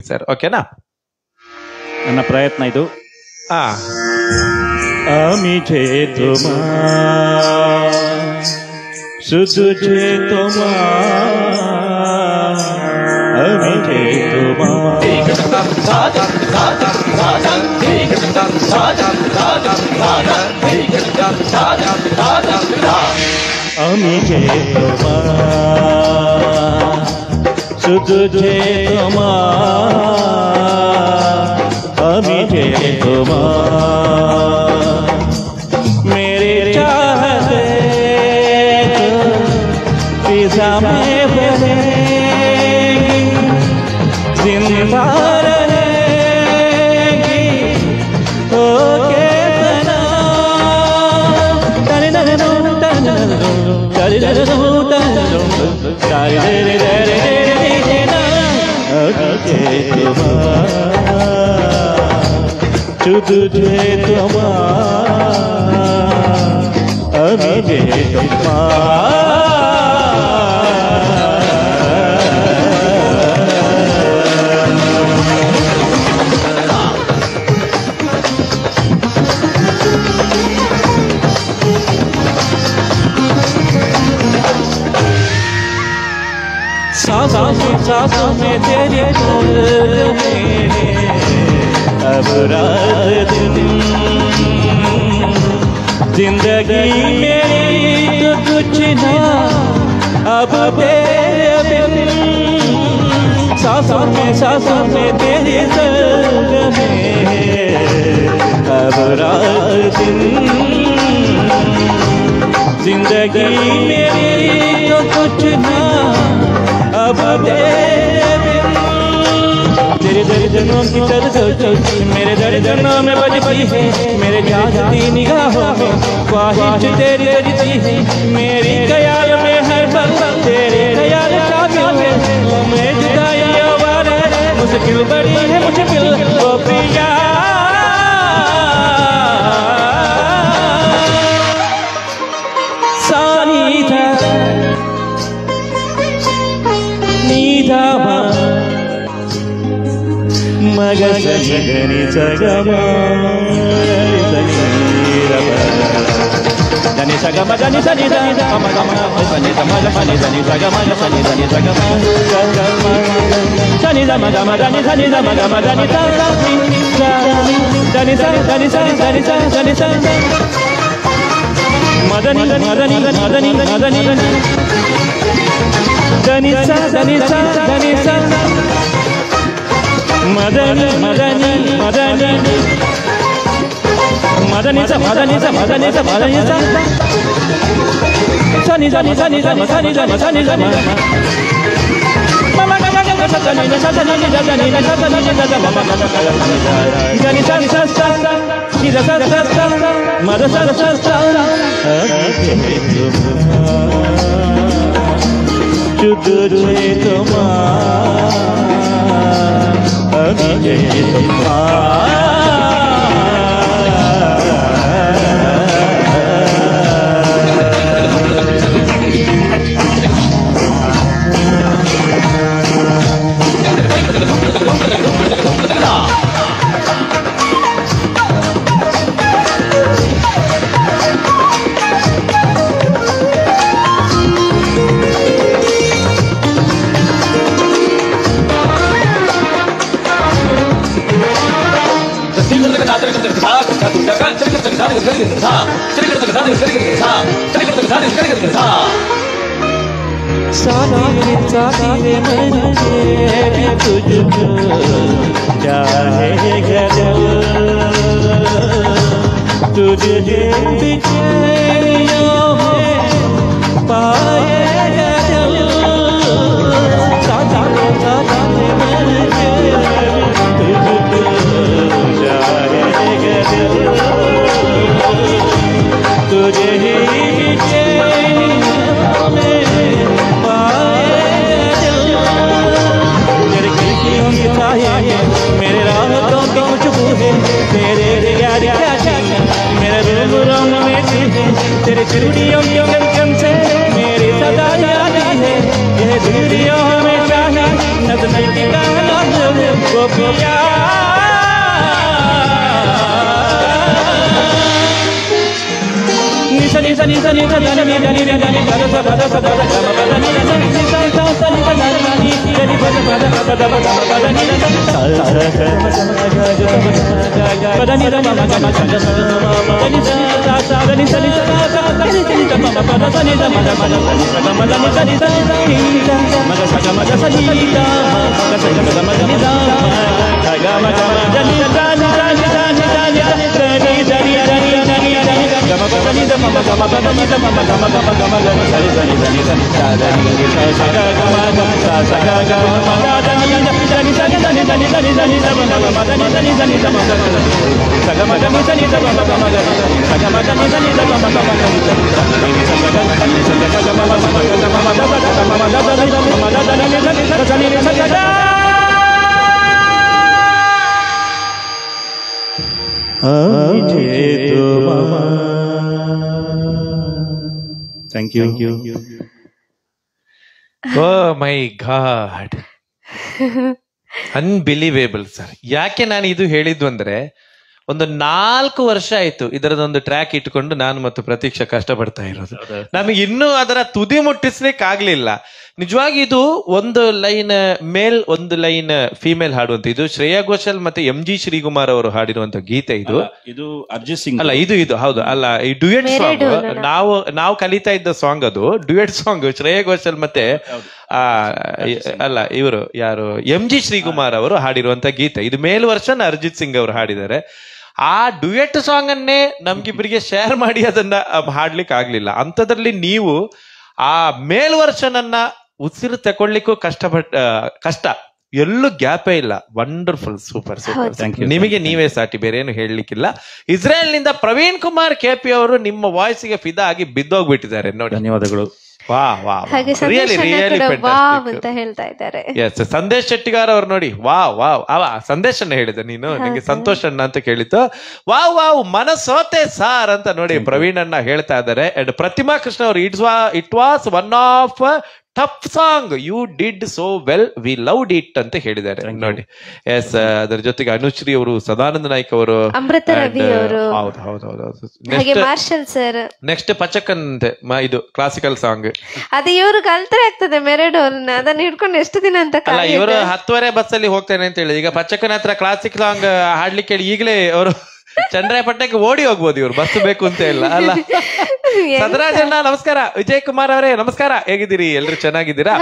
Sir, ಓಕೆನಾ? ನನ್ನ ಪ್ರಯತ್ನ ಇದು. আমি যে তোমার, শুধু যে তোমার, আমি যে তোমার, আমি যে তোমার, শুধু যে তোমার, আমি যে তোমার, मेरे चाहते तो फिजा में बनेगी, जिंदा रहेगी हो के तना, तारे तारे तारे तारे तारे तुझे तुम्हार, अभी जे सांसों में तेरे अब रात दिन, जिंदगी मेरी तो कुछ ना अब तेरे बिन, सांसों में तेरे संग में अब रात दिन, जिंदगी मेरी तो कुछ ना अब तेरे बिन, तेरे दर्जनों की दर्द मेरे दर्जनों में बजती है, मेरे जागती निगाहों में ख्वाहिश तेरी बजती है, मेरी ख्याल में हर पल तेरे ख्याल शामिल है, मैं जुदाई आवारा मुश्किल बड़ी है मुश्किल ओ प्रिया, सानिधा नीधा मगा सनी गनी सगमा धनी सगमा धनी सनी धनी गमा गमा सनी गमा सनी धनी सगमा सनी धनी सगमा सनी गमा गमा धनी सनी गमा गमा धनी धनी धनी धनी धनी धनी मदनी मदनी मदनी मदनी धनी सा धनी सा धनी सा मदनी मदनी मदनी मदनी सा मदनी सा मदनी सा मदनी सा सनी सनी सनी सनी सनी सनी सनी ममा ममा ममा सनी सनी सनी सनी सनी सनी ममा सनी सनी सनी नीदा सा सा सा मद सा सा सा तुझे तुम्हार, अभी जे साथी साथी मन भी तुझको चाहेगा तुझे बिछैयों में पाएगा साथी साथी मन तुझको चाहेगा तुझे ही मेरे राहतों की खुशबू है, तेरे यार क्या चाहिए मेरे रूम रंग में तेरे चूड़ियों की कंकन से मेरी सदा याद है, यह दूरियों में चाहिए नजर का ಗೋಪಿಯ ನಿಸ ನಿಸ ನಿಸ ನಿಸ ಧನಿ ಧನಿ ಧನಿ ಧನಿ ಧನ ಸ ಪದ ಸ ಪದ ಗಮ ಪದ ನಿ ಸ ಸ ಸ ಸ ನಿ ಸ ಧನ ನಿ ಧನಿ ಪದ ಪದ ಪದ ಪದ ಪದ ನಿ ಸ ಸ ಪದ ನಿ ದ ಮ ಗ ಮ ಗ ಸ ಪದ ನಿ ಸ ಸ ಸ ನಿ ಸ ನಿ ಸ ಸ ಸ ನಿ ಸ ನಿ ಸ ಮ ಪದ ಸ ನಿ ದ ಮ ದ ಮ ದ ಸ ನಿ ಸ ಗ ಮ ದ ನಿ ಸ ನಿ ಸ ನಿ ಸ ನಿ ಮ ಗ ಸ ಗ ಮ ಗ ಸ ನಿ ದ ಗ ಸ ಗ ಮ ದ ನಿ ದ ಗ ಗ ಮ ಗ ಮ ದ ನಿ ದ ನಿ ದ ನಿ ದ ನಿ ದ ನಿ ದ ನಿ ದ ನಿ ದ ನಿ ದ ನಿ ದ ನಿ ದ ನಿ ಗ ಮ ಪ ದ ನಿ ದ ಮ ಗ ಮ ಪ ದ ನಿ ದ ಮ ಗ ಮ ಗ ಮ ಗ ಮ ಗ ನಿ ಸ ನಿ ಸ ನಿ ದ ನಿ ದ ನಿ ದ ದ ನಿ ನಿ ಸ ಸ ಗ ಗ ಮ ಗ ಸ ಸ ಗ ಗ ಮ ಗ ದ ನಿ ದ ನಿ ಸ ನಿ ದ ನಿ ದ ನಿ ದ ನಿ ದ ನಿ ದ ಮ ಗ ಮ ದ ನಿ ದ ನಿ ದ ನಿ ದ ಮ ಗ ಸ ಗ ಮ ಗ ನಿ ಸ ನಿ ದ ಮ ಗ ಮ ಗ ಸ ಗ ಮ ಗ ನಿ ಸ ನಿ ದ ಮ ಗ ಮ ಗ ನಿ ಸ ನಿ ದ ನಿ ಸ ಗ ಗ ನಿ ಸ ಗ ಗ ಮ ಮ ಗ ಗ ಮ ಮ ದ ದ ಗ ಮ ಮ ದ ದ ನಿ ದ ಮ ದ ದ ನಿ ದ ನಿ ಸ ನಿ ಸ ಗ ಗ thank you. Oh my god, unbelievable sir. ಯಾಕೆ ನಾನು ಇದು ಹೇಳಿದ್ದು ಅಂದ್ರೆ, ಒಂದು 4 ವರ್ಷ ಆಯ್ತು ಇದರದೊಂದು ಟ್ರ್ಯಾಕ್ ಇಟ್ಕೊಂಡು ನಾನು ಮತ್ತು ಪ್ರತೀಕ್ಷಾ ಕಷ್ಟಪಡ್ತಾ ಇರೋದು. ನಮಗೆ ಇನ್ನೂ ಅದರ ತುದಿ ಮುಟ್ಟಿಸ್ಲಿಕ್ಕೆ ಆಗ್ಲಿಲ್ಲ. ನಿಜವಾಗಿ ಇದು ಒಂದು ಲೈನ್ ಮೇಲ್, ಒಂದು ಲೈನ್ ಫಿಮೇಲ್ ಹಾಡುವಂತ. ಇದು ಶ್ರೇಯಾ ಘೋಷಾಲ್ ಮತ್ತೆ MG ಶ್ರೀಕುಮಾರ್ ಅವರು ಹಾಡಿರುವಂತ ಗೀತೆ ಇದು. ಇದು ಅರ್ಜಿತ್ ಸಿಂಗ್ ಅಲ್ಲ, ಇದು ಹೌದು ಅಲ್ಲ, ಈ ಡ್ಯುಯೆಟ್ ಸಾಂಗ್. ನಾವು ಕಲಿತಾ ಇದ್ದ ಸಾಂಗ್ ಅದು ಡ್ಯುಯೆಟ್ ಸಾಂಗ್. ಶ್ರೇಯಾ ಘೋಷಾಲ್ ಮತ್ತೆ ಅಲ್ಲ, ಇವರು ಯಾರು MG ಶ್ರೀಕುಮಾರ್ ಅವರು ಹಾಡಿರುವಂತ ಗೀತೆ. ಇದು ಮೇಲ್ ವರ್ಷನ್ ಅರ್ಜಿತ್ ಸಿಂಗ್ ಅವರು ಹಾಡಿದ್ದಾರೆ. ಆ ಡ್ಯುಯೆಟ್ ಸಾಂಗ್ ಅನ್ನೇ ನಮ್ಗಿಬ್ಬರಿಗೆ ಶೇರ್ ಮಾಡಿ ಅದನ್ನ ಹಾಡ್ಲಿಕ್ಕೆ ಆಗ್ಲಿಲ್ಲ. ಅಂತದ್ರಲ್ಲಿ ನೀವು ಆ ಮೇಲ್ ವರ್ಷನ್ ಅನ್ನ ಉಸಿರು ತಗೊಳ್ಲಿಕ್ಕೂ ಕಷ್ಟ, ಎಲ್ಲೂ ಗ್ಯಾಪೇ ಇಲ್ಲ. Wonderful, super super. ನಿಮಗೆ ನೀವೇ ಸಾಟಿ, ಬೇರೆ ಏನು ಹೇಳಲಿಕ್ಕಿಲ್ಲ. ಇಸ್ರೇಲ್ ನಿಂದ ಪ್ರವೀಣ್ ಕುಮಾರ್ KP ಅವರು ನಿಮ್ಮ ವಾಯ್ಸ್ಗೆ ಫಿದಾ ಆಗಿ ಬಿದ್ದೋಗ್ಬಿಟ್ಟಿದ್ದಾರೆ ನೋಡಿ. ಧನ್ಯವಾದಗಳು. ಸಂದೇಶ್ ಶೆಟ್ಟಿಗಾರ್ ಅವ್ರು ನೋಡಿ, ಅವ ಸಂದೇಶನ ಹೇಳಿದ, ನೀನು ನಿಂಗೆ ಸಂತೋಷ್ ಅಣ್ಣ ಅಂತ ಕೇಳಿತ್ತು. ವಾವ್ ಮನಸೋತೆ ಸಾರ್ ಅಂತ ನೋಡಿ ಪ್ರವೀಣ್ ಅಣ್ಣ ಹೇಳ್ತಾ ಇದ್ದಾರೆ. ಅಂಡ್ ಪ್ರತಿಮಾ ಕೃಷ್ಣ ಅವರು, it was one of tough song, you did so well, we loved it ಅಂತ ಹೇಳಿದ್ದಾರೆ ನೋಡಿ. ಎಸ್, ಅದರ ಜೊತೆಗೆ ಅನುಶ್ರೀ ಅವರು, ಸದಾನಂದ ನಾಯ್ಕ ಅವರು, ಅಮೃತ ರವಿ ಅವರು, ನೆಕ್ಸ್ಟ್ ಪಚಕನ್ ಇದು ಕ್ಲಾಸಿಕಲ್ ಸಾಂಗ್. ಅದು ಇವರು ಕಲ್ತ್ರೆ ಆಗ್ತದೆ ಮೆರಡೋಲ್ನ, ಅದನ್ನ ಹಿಡ್ಕೊಂಡು ಎಷ್ಟು ದಿನ ಅಂತ. ಅಲ್ಲ, ಇವರು 10:30 ಬಸ್ಸಲ್ಲಿ ಹೋಗ್ತೇನೆ ಅಂತ ಹೇಳಿ ಈಗ ಪಚಕನ್ ಹತ್ರ ಕ್ಲಾಸಿಕ್ ಸಾಂಗ್ ಹಾಡ್ಲಿಕ್ಕೆ ಹೇಳಿ ಈಗಲೇ ಅವರು ಚಂದ್ರಾಯಪಟ್ಟಣಕ್ಕೆ ಓಡಿ ಹೋಗ್ಬೋದು. ಇವ್ರು ಬಸ್ ಬೇಕು ಅಂತ ಇಲ್ಲ ಅಲ್ಲ. ಸದರಾಜಣ್ಣ ನಮಸ್ಕಾರ. ವಿಜಯ್ ಕುಮಾರ್ ಅವರೇ ನಮಸ್ಕಾರ, ಹೇಗಿದ್ದೀರಿ? ಎಲ್ರು ಚೆನ್ನಾಗಿದ್ದೀರಾ?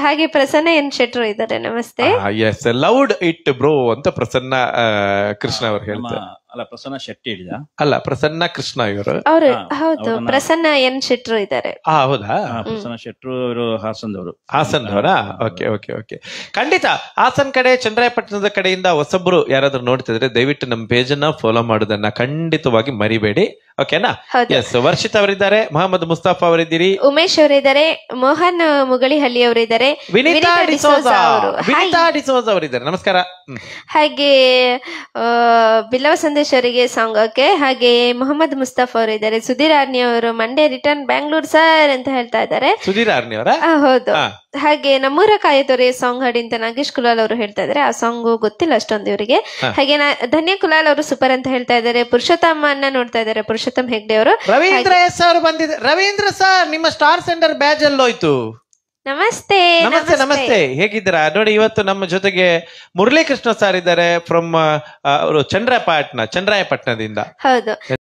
ಹಾಗೆ ಪ್ರಸನ್ನ ಎನ್ ಶೆಟ್ರು ಇದ್ದಾರೆ, ನಮಸ್ತೆ. ಎಸ್, ಲೌಡ್ ಇಟ್ ಬ್ರೋ ಅಂತ ಪ್ರಸನ್ನ ಕೃಷ್ಣ ಅವರು ಹೇಳ್ತಾರೆ. ಅಲ್ಲ, ಪ್ರಸನ್ನ ಶೆಟ್ಟಿ ಹೇಳಿದ, ಅಲ್ಲ ಪ್ರಸನ್ನ ಕೃಷ್ಣ ಇವರು. ಹೌದು, ಪ್ರಸನ್ನ ಎನ್ ಶೆಟ್ರು ಇದ್ದಾರೆ. ಹೌದಾ? ಪ್ರಸನ್ನ ಶೆಟ್ರು ಅವರು ಹಾಸನ್ದವರ. ಓಕೆ ಓಕೆ ಓಕೆ, ಖಂಡಿತ. ಹಾಸನ್ ಕಡೆ, ಚನ್ನರಾಯಪಟ್ಟಣದ ಕಡೆಯಿಂದ ಹೊಸಬ್ರು ಯಾರಾದ್ರೂ ನೋಡ್ತಿದ್ರೆ ದಯವಿಟ್ಟು ನಮ್ಮ ಪೇಜ್ ಅನ್ನ ಫಾಲೋ ಮಾಡೋದನ್ನ ಖಂಡಿತವಾಗಿ ಮರಿಬೇಡಿ. ಓಕೆನಾ? ಎಸ್, ವರ್ಷಿತ್ ಅವರಿದ್ದಾರೆ, ಮೊಹಮ್ಮದ್ ಮುಸ್ತಫಾ ಅವರಿದ್ದೀರಿ, ಉಮೇಶ್ ಅವರಿದ್ದಾರೆ, ಮೋಹನ್ ಮುಗಳಿಹಳ್ಳಿ ಅವರಿದ್ದಾರೆ, ವಿನಿತಾ ಡಿಸೋಜ ಅವರಿದ್ದಾರೆ. ನಮಸ್ಕಾರ. ಹಾಗೆ ಬಿಲ್ಲವ ಸಂದೇಶ್ ಅವರಿಗೆ ಸಾಂಗಕ್ಕೆ, ಹಾಗೆ ಮೊಹಮ್ಮದ್ ಮುಸ್ತಫಾ ಅವರು ಇದ್ದಾರೆ. ಸುಧೀರ್ ಆರ್ನಿ ಅವರು, ಮಂಡ್ಯ ರಿಟರ್ನ್ ಬ್ಯಾಂಗ್ಳೂರ್ ಸರ್ ಅಂತ ಹೇಳ್ತಾ ಇದ್ದಾರೆ. ಸುಧೀರ್ ಆರ್ನಿ ಅವರ? ಹೌದು. ಹಾಗೆ ನಮ್ಮೂರ ಕಾಯತೋರೆ ಸಾಂಗ್ ಹಾಡಿ ಅಂತ ನಾಗೇಶ್ ಕುಲಾಲ್ ಅವರು ಹೇಳ್ತಾ ಇದ್ದಾರೆ. ಆ ಸಾಂಗ್ ಗೊತ್ತಿಲ್ಲ ಅಷ್ಟೊಂದು ಇವರಿಗೆ. ಹಾಗೆ ಧನ್ಯ ಕುಲಾಲ್ ಅವರು ಸೂಪರ್ ಅಂತ ಹೇಳ್ತಾ ಇದ್ದಾರೆ. ಪುರುಷೋತ್ತಮ ಅನ್ನ ನೋಡ್ತಾ ಇದ್ದಾರೆ, ಪುರುಷೋತ್ತಮ್ ಹೆಗ್ಡೆ ಅವರು. ರವೀಂದ್ರ ಎಸ್ ಅವರು ಬಂದಿದ್ದಾರೆ. ರವೀಂದ್ರ ಸರ್, ನಿಮ್ಮ ಸ್ಟಾರ್ ಸೆಂಟರ್ ಬ್ಯಾಜ್ ಅಲ್ಲಿ ಹೋಯ್ತು. ನಮಸ್ತೆ ನಮಸ್ತೆ ನಮಸ್ತೆ, ಹೇಗಿದ್ದೀರಾ? ನೋಡಿ, ಇವತ್ತು ನಮ್ಮ ಜೊತೆಗೆ ಮುರಳೀಕೃಷ್ಣ ಸರ್ ಇದ್ದಾರೆ ಫ್ರಮ್ ಚಂದ್ರಾಯಪಟ್ಟಣದಿಂದ. ಹೌದು.